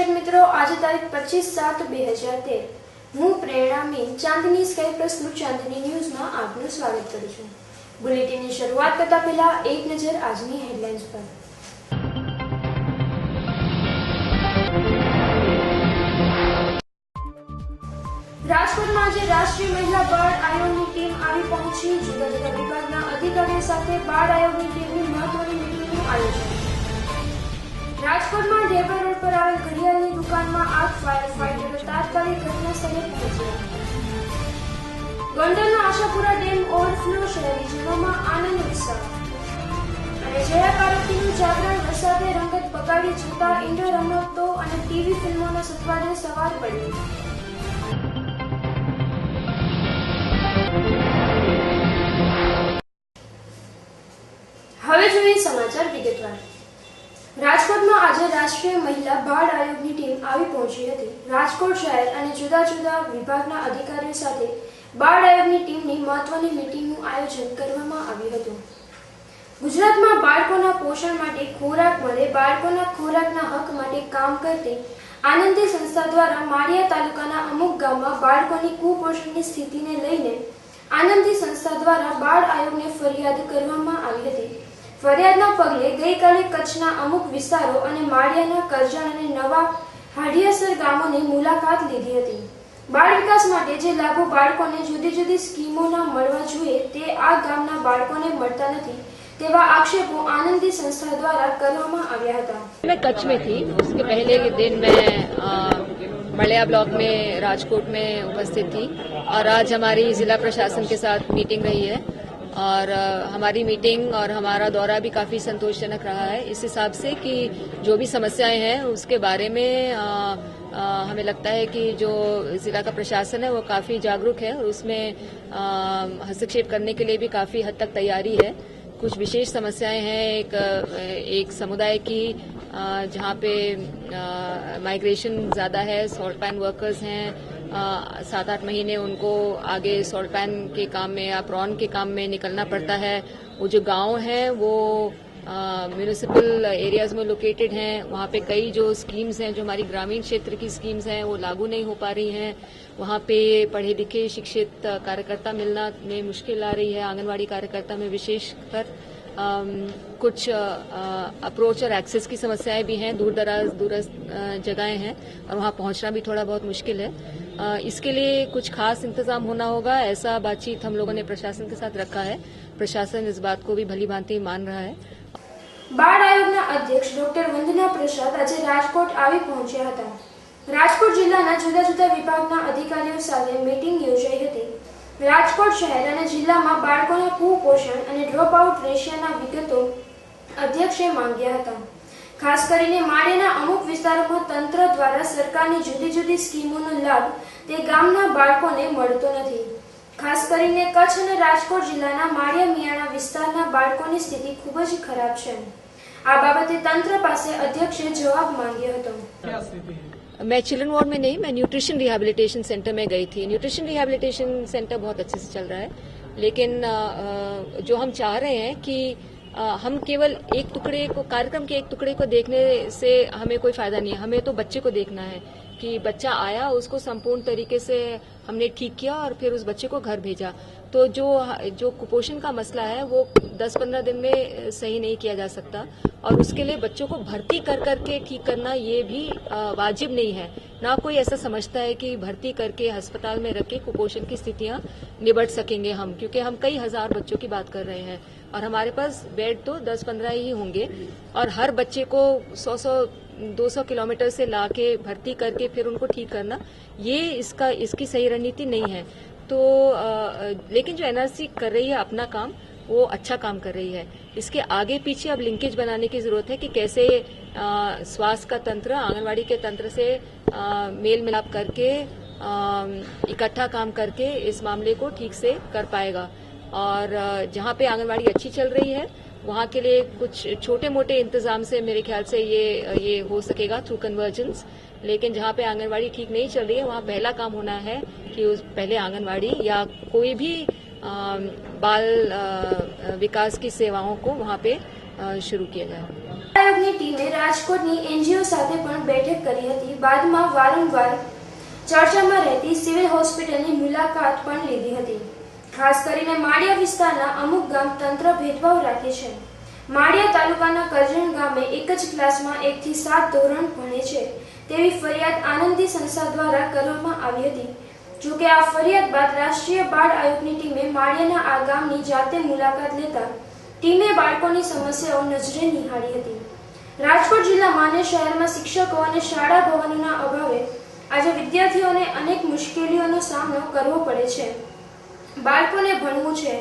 દર્શક મિત્રો, આજે તારીખ 25/7/2013 હું પ્રેરણા મીન ચાંદની સ્કાય પ્લસનું ચાંદની ન્યૂઝમાં આપનું સ્વાગત કરું છું। બુલેટિનની શરૂઆત કરતા પહેલા એક નજર આજની હેડલાઇન્સ પર। રાજકોટમાં આજે રાષ્ટ્રીય મહિલા બાળ આયોગની ટીમ આવી પહોંચી। જુદા જુદા વિભાગના અધિકારીઓ સાથે બાળ આયોગની ટીમની મહત્વની મીટિંગનું આયોજન। રાજકોટમાં ઢેબર રોડ પર આવેલ ઘડિયાળની દુકાનમાં આગ, ફાયર ફાઈટરો તાત્કાલિક ઘટના સ્થળે પહોંચ્યા। ગોંડલના આશાપુરા ડેમ ઓવરફ્લો, શહેરીજનોમાં આનંદ ઉત્સાહ। અને જયા પાર્વતીનું જાગરણ, વરસાદે રંગત બગાડી જતા ઇન્ડોર રમતો અને ટીવી ફિલ્મોના સથવારે સવાર પડ્યું। હવે જોઈએ સમાચાર વિગતવાર। રાજકોટમાં આજે રાષ્ટ્રીય મહિલા બાળ આયોગની ટીમ આવી પહોંચી હતી। રાજકોટ શહેર અને જુદા જુદા વિભાગના અધિકારીઓ સાથે બાળ આયોગની ટીમની મહત્વની મીટિંગનું આયોજન કરવામાં આવ્યું હતું। ગુજરાતમાં બાળકોના પોષણ માટે ખોરાક મળે, બાળકોના ખોરાકના હક માટે કામ કરતી આનંદી સંસ્થા દ્વારા માળિયા તાલુકાના અમુક ગામમાં બાળકોની કુપોષણની સ્થિતિને લઈને આનંદી સંસ્થા દ્વારા બાળ આયોગને ફરિયાદ કરવામાં આવી હતી। ફરિયાદના પગલે ગઈકાલે કચ્છના અમુક વિસ્તારો અને માળિયાના કરજણ અને નવા હાડિયાસર ગામોની મુલાકાત લીધી હતી। બાળ વિકાસ માટે જે લાભો બાળકોને જુદી જુદી સ્કીમોના મળવા જોઈએ તે આ ગામના બાળકોને મળતા નથી તેવા આક્ષેપો આનંદી संस्था द्वारा કરવામાં આવ્યા હતા। मैं कच्छ में थी, उसके पहले के दिन मैं मलया ब्लॉक में राजकोट में उपस्थित थी और आज हमारी जिला प्रशासन के साथ मीटिंग रही है और हमारी मीटिंग और हमारा दौरा भी काफ़ी संतोषजनक रहा है। इस हिसाब से कि जो भी समस्याएं हैं उसके बारे में हमें लगता है कि जो जिला का प्रशासन है वो काफ़ी जागरूक है और उसमें हस्तक्षेप करने के लिए भी काफ़ी हद तक तैयारी है। कुछ विशेष समस्याएं हैं, एक समुदाय की जहाँ पे माइग्रेशन ज़्यादा है, सॉल्ट पैन वर्कर्स हैं, 7-8 महीने उनको आगे सॉल्ट पैन के काम में या प्रॉन के काम में निकलना पड़ता है। वो जो गांव हैं वो म्यूनिसिपल एरियाज में लोकेटेड हैं, वहाँ पे कई जो स्कीम्स हैं जो हमारी ग्रामीण क्षेत्र की स्कीम्स हैं वो लागू नहीं हो पा रही हैं। वहाँ पे पढ़े लिखे शिक्षित कार्यकर्ता मिलना में मुश्किल आ रही है। आंगनवाड़ी कार्यकर्ता में विशेषकर कुछ अप्रोच और एक्सेस की समस्याएं भी हैं, दूरस्थ जगहें हैं और वहाँ पहुँचना भी थोड़ा बहुत मुश्किल है। इसके लिए कुछ खास इंतजाम होना होगा, ऐसा बातचीत हम लोगों ने प्रशासन के साथ रखा है। प्रशासन इस बात को भी भली भांति मान रहा है। बाळ आयोगના અધ્યક્ષ ડોક્ટર વંદના પ્રસાદ આજે રાજકોટ આવી પહોંચ્યા હતા। રાજકોટ જિલ્લાના જુદા જુદા વિભાગના અધિકારીઓ સાથે મીટિંગ યોજાઈ હતી। રાજકોટ શહેર અને જિલ્લામાં બાળકોના કુપોષણ અને ડ્રોપ આઉટ રેશિયોના વિગતો અધ્યક્ષે માંગ્યા હતા। ખાસ કરીને માળિયાના અમુક વિસ્તારોમાં તંત્ર દ્વારા સરકારની જુદી જુદી સ્કીમોનો લાભ તે ગામના બાળકોને મળતો નથી। ખાસ કરીને કચ્છ અને રાજકોટ જિલ્લાના માળિયા મિયાણા વિસ્તારના બાળકોની સ્થિતિ ખૂબ જ ખરાબ છે। આ બાબતે તંત્ર પાસે અધ્યક્ષે જવાબ માંગ્યો હતો। मैं चिल्ड्रन वार्ड में नहीं, मैं न्यूट्रिशन रिहैबिलिटेशन सेंटर में गई थी। न्यूट्रिशन रिहैबिलिटेशन सेंटर बहुत अच्छे से चल रहा है, लेकिन जो हम चाह रहे हैं कि हम केवल एक टुकड़े को, कार्यक्रम के एक टुकड़े को देखने से हमें कोई फायदा नहीं है। हमें तो बच्चे को देखना है कि बच्चा आया, उसको संपूर्ण तरीके से हमने ठीक किया और फिर उस बच्चे को घर भेजा। तो जो कुपोषण का मसला है वो 10-15 दिन में सही नहीं किया जा सकता और उसके लिए बच्चों को भर्ती कर करके ठीक करना ये भी वाजिब नहीं है। ना कोई ऐसा समझता है कि भर्ती करके अस्पताल में रख के कुपोषण की स्थितियां निबट सकेंगे हम, क्योंकि हम कई हजार बच्चों की बात कर रहे हैं और हमारे पास बेड तो 10-15 ही होंगे और हर बच्चे को 100-200 किलोमीटर से ला के भर्ती करके फिर उनको ठीक करना ये इसकी सही रणनीति नहीं है। तो लेकिन जो एनआरसी कर रही है अपना काम, वो अच्छा काम कर रही है। इसके आगे पीछे अब लिंकेज बनाने की जरूरत है कि कैसे स्वास्थ्य का तंत्र आंगनवाड़ी के तंत्र से मेल मिलाप करके इकट्ठा काम करके इस मामले को ठीक से कर पाएगा। और जहाँ पे आंगनवाड़ी अच्छी चल रही है वहाँ के लिए कुछ छोटे मोटे इंतजाम से मेरे ख्याल से ये हो सकेगा थ्रू कन्वर्जेंस। लेकिन जहाँ पे आंगनवाड़ी ठीक नहीं चल रही है वहाँ पहला काम होना है कि उस पहले आंगनवाड़ी या कोई भी बाल विकास की सेवाओं को वहाँ पे शुरू किया गया है। આયોગની ટીમે રાજકોટની એનજીઓ સાથે પણ બેઠક કરી હતી. બાદમાં વારંવાર ચર્ચામાં રહેતી સિવિલ હોસ્પિટલની મુલાકાત પણ લીધી હતી. ખાસ કરીને માળિયા વિસ્તારના અમુક ગામ તંત્ર ભેદભાવ રાખે છે. માળિયા તાલુકાના કરજણ ગામે એક જ ક્લાસમાં 1 થી 7 ધોરણ ભણે છે તેવી ફરિયાદ આનંદી સંસ્થા દ્વારા કરવામાં આવી હતી. જોકે આ ફરિયાદ બાદ રાષ્ટ્રીય બાળ આયોગની ટીમે માળિયાના આ ગામની જાતે મુલાકાત લેતા ટીમે બાળકોની સમસ્યાઓ નજરે નિહાળી હતી. રાજકોટ જિલ્લામાં અને શહેરમાં શિક્ષકો અને શાળા ભવનોના અભાવે આજે વિદ્યાર્થીઓને અનેક મુશ્કેલીઓનો સામનો કરવો પડે છે. બાળકોને ભણવું છે,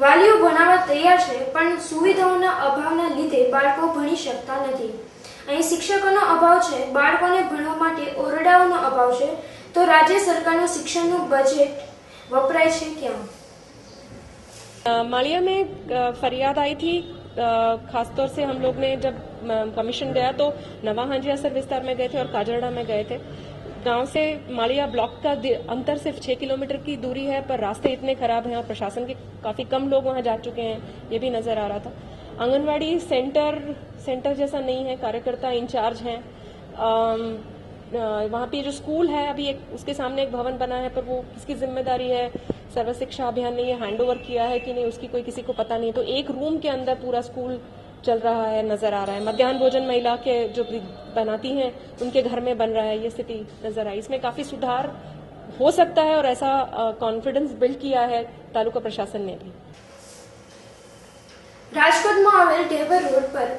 વાલીઓ ભણાવવા તૈયાર છે, પણ સુવિધાઓના અભાવના લીધે બાળકો ભણી શકતા નથી. અહીં શિક્ષકોનો અભાવ છે, બાળકોને ભણવા માટે ઓરડાઓનો અભાવ છે, તો રાજ્ય સરકારનું શિક્ષણનું બજેટ વપરાય છે ક્યાં? मालिया में फरियाद आई थी, खासतौर से हम लोग ने जब कमीशन गया तो नवा हांजियासर विस्तार में गए थे और काजरड़ा में गए थे। गांव से मालिया ब्लॉक का अंतर सिर्फ 6 किलोमीटर की दूरी है, पर रास्ते इतने खराब हैं और प्रशासन के काफी कम लोग वहां जा चुके हैं, ये भी नजर आ रहा था। आंगनवाड़ी सेंटर जैसा नहीं है, कार्यकर्ता इंचार्ज हैं। वहाँ पे जो स्कूल है अभी उसके सामने एक भवन बना है, पर वो किसकी जिम्मेदारी है? सर्व शिक्षा अभियान ने ये हैंड ओवर किया है कि नहीं, उसकी कोई किसी को पता नहीं। तो एक रूम के अंदर पूरा स्कूल चल रहा है, नजर आ रहा है। मध्याह्न भोजन महिला के जो बनाती हैं उनके घर में बन रहा है, ये स्थिति नजर आई। इसमें काफी सुधार हो सकता है और ऐसा कॉन्फिडेंस बिल्ड किया है तालुका प्रशासन ने भी। રાજકોટમાં આવેલ ઢેબર રોડ પર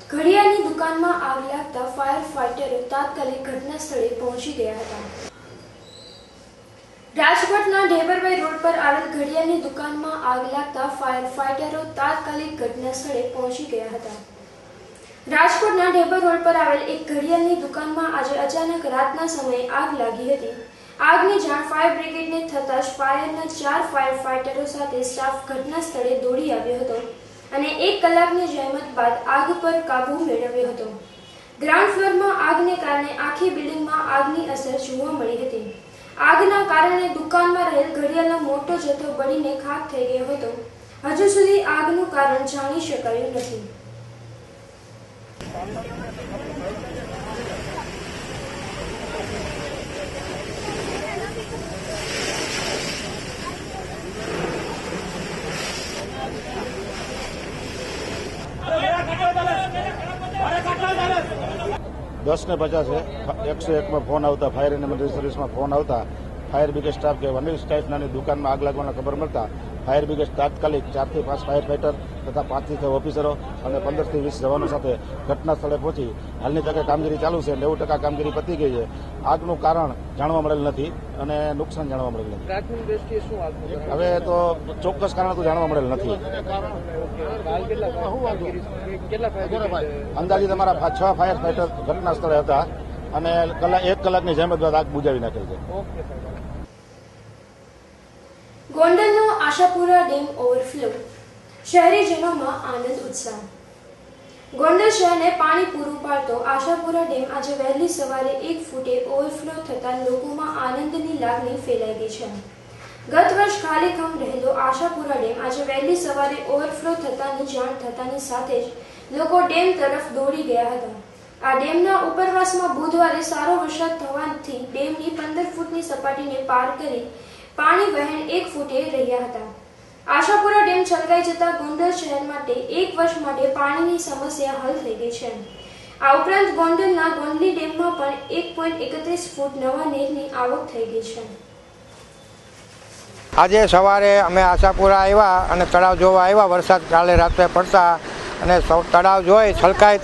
ઘડિયાળની દુકાનમાં આગ લાગતા ફાયર ફાઇટરો તાત્કાલિક ઘટના સ્થળે પહોંચી ગયા હતા. રાજકોટના ઢેબરભાઈ રોડ પર આવેલ ઘડિયાળની દુકાનમાં આગ લાગતા ફાયર ફાઇટરો તાત્કાલિક ઘટના સ્થળે પહોંચી ગયા હતા. રાજકોટના ઢેબર રોડ પર આવેલ એક ઘડિયાળની દુકાનમાં આજે અચાનક રાતના સમયે આગ લાગી હતી. આગની જાણ ફાયર બ્રિગેડને થતાં જ ફાયરના 4 ફાયર ફાઇટરો સાથે સ્ટાફ ઘટના સ્થળે દોડી આવ્યો હતો અને 1 કલાકની જહેમત બાદ આગ પર કાબુ મેળવ્યો હતો. ગ્રાઉન્ડ ફ્લોરમાં આગને કારણે આખી બિલ્ડિંગમાં આગની અસર જોવા મળી હતી. આગના કારણે દુકાનમાં રહેલ ઘડિયાળનો મોટો જથ્થો બળીને ખાક થઈ ગયો હતો. હજુ સુધી આગનું કારણ જાણી શકાયું નથી. दस ने 50 है 101 में फोन आता, फायर एंड इमरजेंसी सर्विस में फोन आता, फायर ब्रिगेड स्टाफ के वनील स्टेशनरी दुकान में आग लगवाना खबर मिलता फायर ब्रिगेड तात्कालिक 4 થી 5 फायर फाइटर तथा 5 થી 6 ऑफिसरों और 15 થી 20 जवानों साथ घटना स्थले पहुंची हालनी तके कामगीरी चालू है। 90% कामगीरी पती गई है। આગનું કારણ જાણવા મળેલ નથી અને નુકસાન જાણવા મળેલ નથી. પ્રાથમિક દ્રષ્ટિએ શું આગ હવે તો ચોક્કસ કારણ તો જાણવા મળેલ નથી. અંદાજિત અમારા 6 ફાયર ફાઇટર ઘટના સ્થળે હતા અને 1 કલાકની જહેમત બાદ આગ બુજાવી નાખેલ છે. ગોંડલનો આશાપુરા ડેમ ઓવરફ્લો, શહેરીજનોમાં આનંદ ઉત્સાહ. ગોંડલ શહેરને પાણી પૂરું પાડતો આશાપુરા ડેમ આજે વહેલી સવારે 1 ફૂટે ઓવરફ્લો થતાં લોકોમાં આનંદની લાગણી ફેલાઈ ગઈ છે. ગત વર્ષ ખાલીખમ રહેલો આશાપુરા ડેમ આજે વહેલી સવારે ઓવરફ્લો થતાની જાણ થતાની સાથે જ લોકો ડેમ તરફ દોડી ગયા હતા. આ ડેમના ઉપરવાસમાં બુધવારે સારો વરસાદ થવાથી ડેમની 15 ફૂટની સપાટીને પાર કરી પાણી વહેણ 1 ફૂટે રહ્યા હતા. આશાપુરા ડેમ છલકાઈ જતા ગોંડલ શહેર માટે 1 વર્ષ માટે પાણીની સમસ્યા હલ થઈ ગઈ છે. આ ઉપરાંત ગોંડલના ગોંડલી ડેમમાં પણ 1.31 ફૂટ નવા નીરની આવક થઈ ગઈ છે. આજે સવારે અમે આશાપુરા આવ્યા અને તળાવ જોવા આવ્યા. વરસાદ કાલે રાત્રે પડતા અને તળાવ જોઈ છલકાય,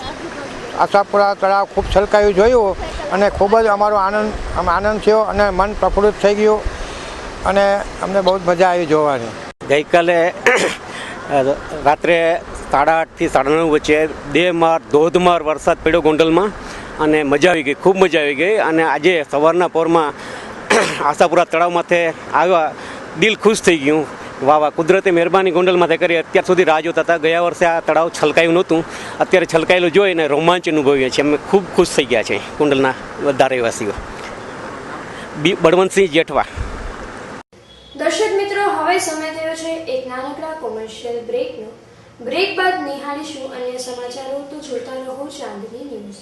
આશાપુરા તળાવ ખૂબ છલકાયું જોયું અને ખૂબ જ અમારો આનંદ થયો અને મન પ્રફુલ્લિત થઈ ગયું અને અમને બહુ મજા આવી જોવાની. ગઈકાલે રાત્રે 8:30 થી 9:30 વચ્ચે ધોધમાર વરસાદ પડ્યો ગોંડલમાં અને મજા આવી ગઈ, ખૂબ મજા આવી ગઈ. અને આજે સવારના પોરમાં આશાપુરા તળાવમાંથી આવ્યા, દિલ ખુશ થઈ ગયું. વાહ, કુદરતે મહેરબાની ગોંડલમાંથી કરી. અત્યાર સુધી રાહ જોતા હતા. ગયા વર્ષે આ તળાવ છલકાયું નહોતું, અત્યારે છલકાયેલું જોઈને રોમાંચ અનુભવીએ છીએ. અમે ખૂબ ખુશ થઈ ગયા છે ગોંડલના બધા રહેવાસીઓ. બળવંતસિંહ જેઠવા. દર્શક મિત્રો, હવે સમય થયો છે એક નાનકડા કોમર્શિયલ બ્રેકનો. બ્રેક બાદ નિહાળીશું અન્ય સમાચારો, તો જોતા રહો ચાંદની ન્યૂઝ.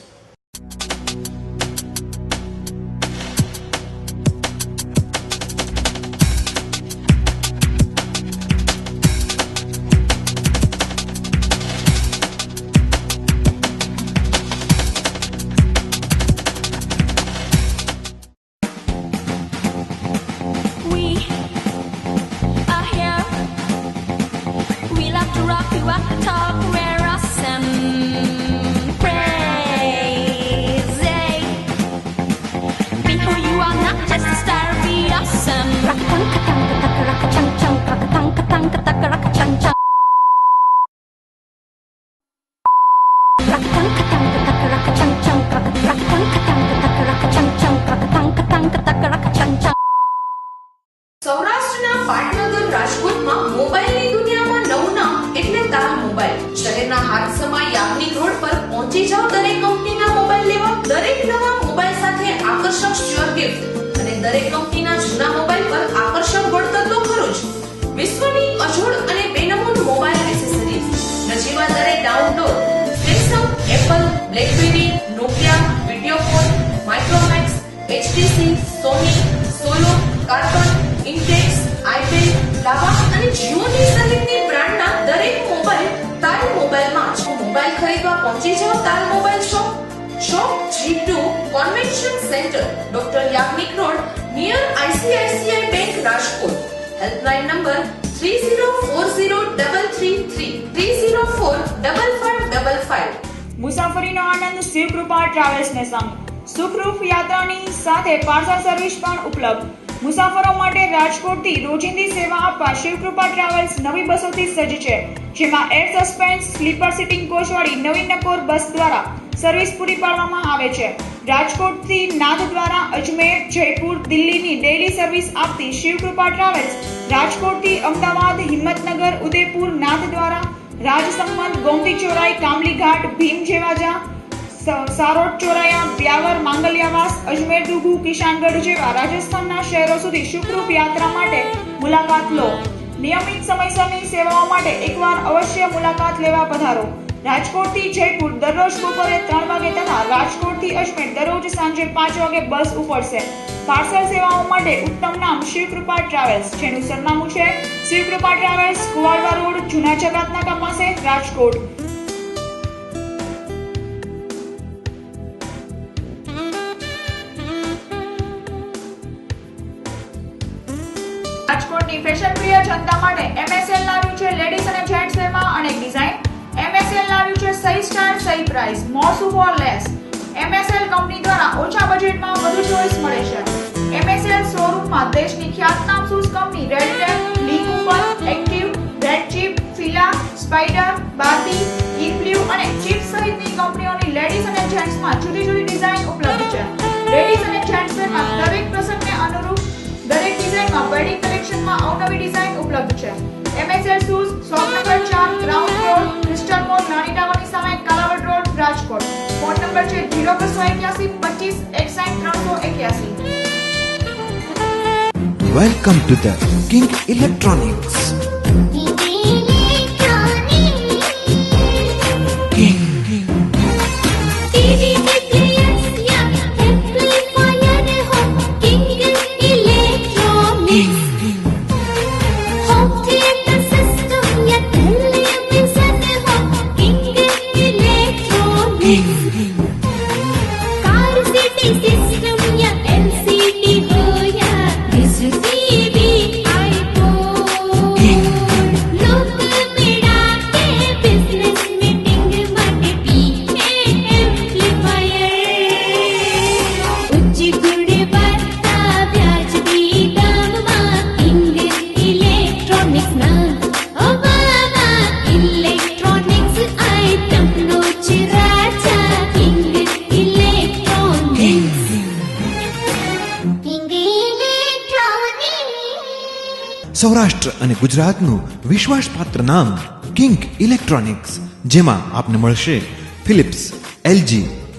સૌરાષ્ટ્રના પાટનગર રાજકોટમાં મોબાઈલની દુનિયામાં નવું નામ એટલે તાલ મોબાઈલ. શહેરના હાથસમા યાજ્ઞિક રોડ પર પહોંચી જાવ દરેક કંપનીના મોબાઈલ લેવા. દરેક નવા મોબાઈલ સાથે આકર્ષક શ્યોર ગિફ્ટ અને દરેક કંપનીના જૂના મોબાઈલ પર આકર્ષક વળતર તો ખરું જ. વિશ્વની અજોડ અને બેનમૂન મોબાઈલ એસેસરીઝ, નજીવા દરે download. Samsung, Apple, blackberry, Nokia, Videocon, Micromax, HTC, સોની, સોલો, કાર્બન, ઇન્ટેક્સ, આઈપેડ, લાવા અને જીઓની સહિતની બ્રાન્ડના દરેક મોબાઈલ તાલ મોબાઈલમાં જ. મોબાઈલ ખરીદવા પહોંચી જાઓ તાલ mobile shop. G2 convention centre, doctor Yagnik road, near ICICI bank, Rajkot. Helpline number 30403333 3045555. મુસાફરીનો આનંદ શિવકૃપા ટ્રાવેલ્સને સંગ. સુખરૂપ યાત્રાની સાથે પાર્સલ સર્વિસ પણ ઉપલબ્ધ. મુસાફરો માટે રાજકોટથી રોજિંદી સેવા આપવા શિવકૃપા ટ્રાવેલ્સ નવી બસોથી સજ્જ છે, જેમાં એર સસ્પેન્સ સ્લીપર સીટિંગ કોચવાળી નવી નકોર બસ દ્વારા સર્વિસ પૂરી પાડવામાં આવે છે. રાજકોટથી નાથ દ્વારા અજમેર, જયપુર, દિલ્હીની ડેઇલી સર્વિસ આપતી શિવકૃપા ટ્રાવેલ્સ રાજકોટથી અમદાવાદ, હિંમતનગર, ઉદયપુર, નાથ દ્વારા રાજસમંદ, ગોમતી ચોરાઈ, કામલી ઘાટ, ભીમ જેવાજા, સારોટ ચોરાયા, બ્યાવર, માંગલિયાવાસ, અજમેર, દુગુ, કિશાનગઢ જેવા રાજસ્થાનના શહેરો સુધી સુખરૂપ યાત્રા માટે મુલાકાત લો. નિયમિત સમયસરની સેવાઓ માટે એકવાર અવશ્ય મુલાકાત લેવા પધારો. રાજકોટથી જયપુર દરરોજ બપોરે 3 વાગે તથા રાજકોટથી અજમેર દરરોજ સાંજે 5 વાગે બસ ઉપડશે. પાર્સલ સેવાઓ માટે ઉત્તમ નામ શિવકૃપા ટ્રાવેલ્સ, જેનું સરનામું છે શિવકૃપા ટ્રાવેલ્સ, કુવાડવા રોડ, જૂના જગતનાકા પાસે, રાજકોટ. રાજકોટની ફેશન પ્રિય જનતા માટે MSL લાવ્યું છે લેડીઝ અને જેન્ટ્સ વેરમાં અનેક ડિઝાઇન. MSL લાવ્યું છે સહી સ્ટાઇલ, સહી પ્રાઇસ, મોર સુપર લેસ. MSL કંપની દ્વારા ઓછા બજેટમાં વધુ ચોઇસ મળે છે. MSL શોરૂમમાં દેશની ખ્યાતનામ shoes company Red Tape, Lee Cooper, Active, Red Chief, Fila, Spider, Barbie, Inblu અને ચીપ સહિતની કંપનીઓની લેડીઝ અને જેન્ટ્સમાં જુદી જુદી ડિઝાઇન ઉપલબ્ધ છે. લેડીઝ અને જેન્ટ્સ વેરમાં દરેક પ્રસંગને અનુરૂપ દરેક ડિઝાઇનમાં વેડિંગ કલેક્શનમાં અવનવી ડિઝાઇન ઉપલબ્ધ છે. MSL shoes, shop number 4, ground floor, crystal mall, નાની ટાવરની સામે, Kalawad road, Rajkot. Phone number છે 0281 25 61 381. Welcome to the King Electronics. King. Saurashtra અને ગુજરાતનું વિશ્વાસપાત્ર નામ કિંગ ઇલેક્ટ્રોનિક્સ, જેમાં આપને મળશે Philips, LG,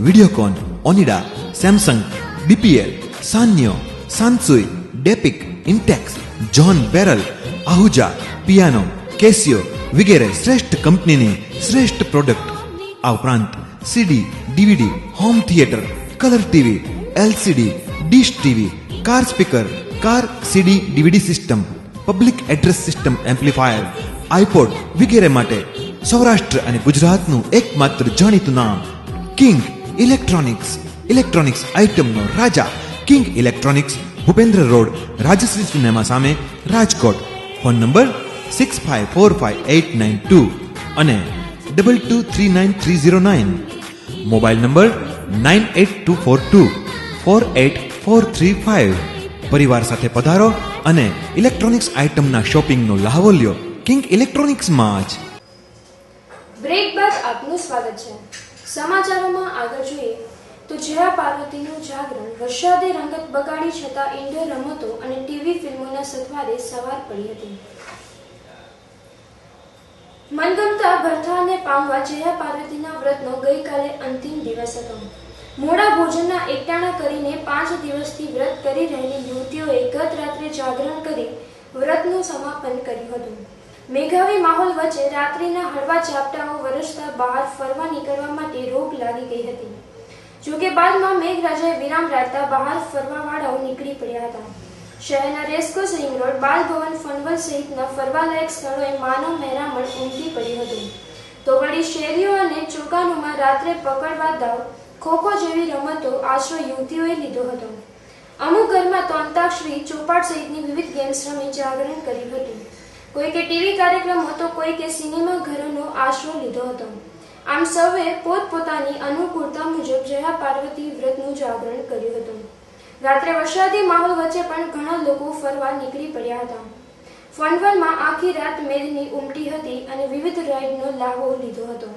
Videocon, Onida, Samsung, BPL, Sanyo, Sansui, ડેપિક, ઇન્ટેક્સ, જોન બેરલ, આહુજા, પિયાનો, કેસિયો, વગેરે શ્રેષ્ઠ કંપનીની શ્રેષ્ઠ પ્રોડક્ટ. આ ઉપરાંત CD, DVD, home theatre, colour TV, LCD, dish TV, car speaker, car CD DVD system, public address system amplifier, iPod વગેરે માટે સૌરાષ્ટ્ર અને ગુજરાતનું એકમાત્ર જાણીતું નામ કિંગ ઇલેક્ટ્રોનિક્સ. ઇલેક્ટ્રોનિક્સ આઇટમનો રાજા King Electronics, Bhupendra Road, Rajshree Cinema સામે, રાજકોટ. ફોન નંબર 65458992 અને 223939. Mobile number 9824248435. પરિવાર સાથે પધારો અને ઇલેક્ટ્રોનિક્સ આઇટમના શોપિંગનો લહાવો લ્યો કિંગ ઇલેક્ટ્રોનિક્સમાં જ. બ્રેક બાદ આપનું સ્વાગત છે. સમાચારોમાં આગળ જોઈએ તો જયા પાર્વતીનું જાગરણ વરસાદે રંગત બગાડી છતાં ઇન્ડોર રમતો અને ટીવી ફિલ્મોના સથવારે સવાર પડી હતી. મનગમતા ભરથાને પામવા જયા પાર્વતીના વ્રતનો ગઈકાલે અંતિમ દિવસ હતો. મોડા ભોજનના એકટાણા કરીને 5 દિવસથી વ્રત કરી રહેલી યુવતીઓએ ગત રાત્રે જાગરણ કરી વ્રતનું સમાપન કર્યું હતું. મેઘાવી માહોલ વચ્ચે રાત્રિના હળવા ઝાપટાઓ વરસતા બહાર ફરવા નીકળવા માટે રોક લાગી ગઈ હતી. જોકે બાદમાં મેઘરાજાએ વિરામ રાખતા બહાર ફરવાવાળાઓ નીકળી પડ્યા હતા. શહેરના રેસકોર્સ રિંગ રોડ, બાલભવન, ફનવલ સહિતના ફરવાલાયક સ્થળોએ માનવ મહેરામણ ઉમટી પડ્યું હતું. તો વળી શેરીઓ અને ચોકાનોમાં રાત્રે પકડવા દાવ, ખોખો જેવી રમતો આશરો યુવતીઓએ લીધો હતો. અમુક ઘરમાં તો અંતાક્ષરી, ચોપાટ સહિતની વિવિધ ગેમ્સ રમી જાગરણ કર્યું હતું. કોઈકે ટીવી કાર્યક્રમો તો કોઈકે સિનેમા ઘરોનો આશરો લીધો હતો. આમ સૌએ પોતપોતાની અનુકૂળતા મુજબ જયા પાર્વતી વ્રતનું જાગરણ કર્યું હતું. રાત્રે વરસાદી માહોલ વચ્ચે પણ ઘણા લોકો ફરવા નીકળી પડ્યા હતા. ફનવલમાં આખી રાત મેદની ઉમટી હતી અને વિવિધ રાઇડનો લાહવો લીધો હતો.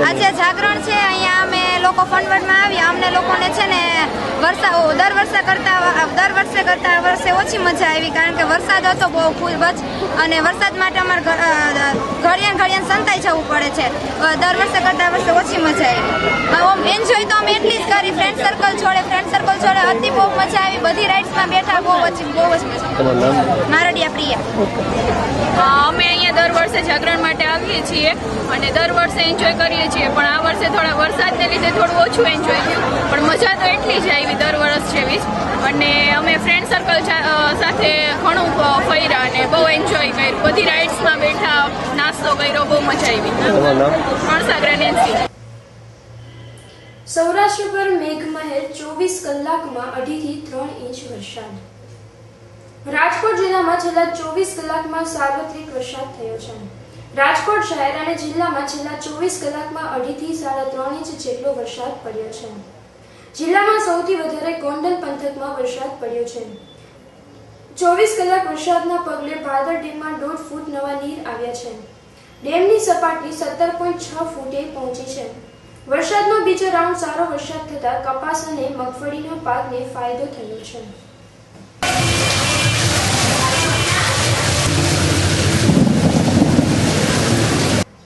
આજે જાગરણ છે. અહીંયા અમે લોકો ફનવડમાં આવ્યા. અમને લોકોને છે ને દર વર્ષે કરતા વર્ષે ઓછી મજા આવી, કારણ કે વરસાદ હતો બહુ ખૂબ જ, અને વરસાદ માટે અમારે ઘડિયાળ સંતાઈ જવું પડે છે. દર વર્ષે કરતા વર્ષે ઓછી મજા આવી. એન્જોય તો અમે એટલી જ કરી, ફ્રેન્ડ સર્કલ જોડે હતી, બહુ મજા આવી. બધી રાઇડ્સમાં બેઠા, બહુ જ મજા. મારડિયા પ્રિયા. અમે અહીંયા દર વર્ષે જાગરણ માટે આવીએ છીએ અને દર વર્ષે એન્જોય કરીએ છીએ, પણ આ વર્ષે થોડા વરસાદને લીધે થોડું ઓછું એન્જોય થયું, પણ મજા તો એટલી જ આવી દર વર્ષ જેવી જ. અને અમે ફ્રેન્ડ સર્કલ સાથે ઘણું ફર્યા અને બહુ એન્જોય કર્યું. બધી રાઇડ્સમાં બેઠા, નાસ્તો કર્યો, બહુ મજા આવી. મણસાગરા નેન્સી. સૌરાષ્ટ્ર પર મેઘમહેર, 24 કલાકમાં 2.5 થી 3 ઇંચ વરસાદ. રાજકોટ જિલ્લામાં છેલ્લા 24 કલાકમાં સાર્વત્રિક વરસાદ થયો છે. રાજકોટ શહેર અને જિલ્લામાં છેલ્લા 24 કલાકમાં 2.5 થી 3.5 ઇંચ જેટલો વરસાદ પડ્યો છે. જિલ્લામાં સૌથી વધારે ગોંડલ પંથકમાં વરસાદ પડ્યો છે. 24 કલાક વરસાદના પગલે ભાદર ડેમમાં 1.5 ફૂટ નવા નીર આવ્યા છે. ડેમની સપાટી 17.6 ફૂટે પહોંચી છે. વરસાદનો બીજો રાઉન્ડ સારો વરસાદ થતા કપાસ અને મગફળીના પાકને ફાયદો થયો છે.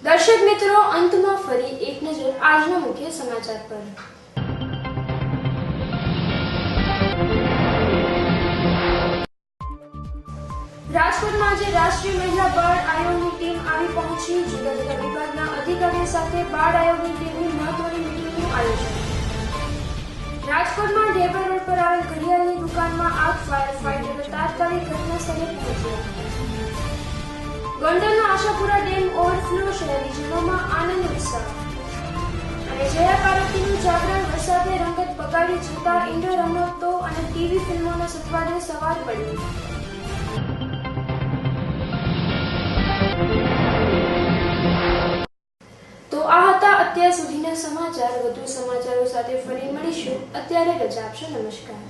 દર્શક મિત્રો, અંતમાં ફરી એક નજર આજના મુખ્ય સમાચાર પર. રાજકોટમાં આજે રાષ્ટ્રીય મહિલા બાળ આયોગની ટીમ આવી પહોંચી. જુદા જુદા વિભાગના અધિકારીઓ સાથે બાળ આયોગની ટીમની મહત્વની મીટિંગનું આયોજન. રાજકોટમાં ઢેબર રોડ પર આવેલ ઘડિયાળની દુકાનમાં આગ, ફાયર ફાઈટરો તાત્કાલિક ઘટના સ્થળે પહોંચ્યા. ગોંડલનો આશાપુરા ડેમ ઓવરફ્લો, શહેરીજનોમાં આનંદ ઉત્સાહ. અને જયા પાર્વતીનું જાગરણ વરસાદે રંગત બગાડી છતાં ઇન્ડોર રમતો અને ટીવી ફિલ્મોના સથવારે સવાર પડી. તો આ હતા અત્યાર સુધીના સમાચાર. વધુ સમાચારો સાથે ફરી મળીશું. અત્યારે રજા આપશો. નમસ્કાર.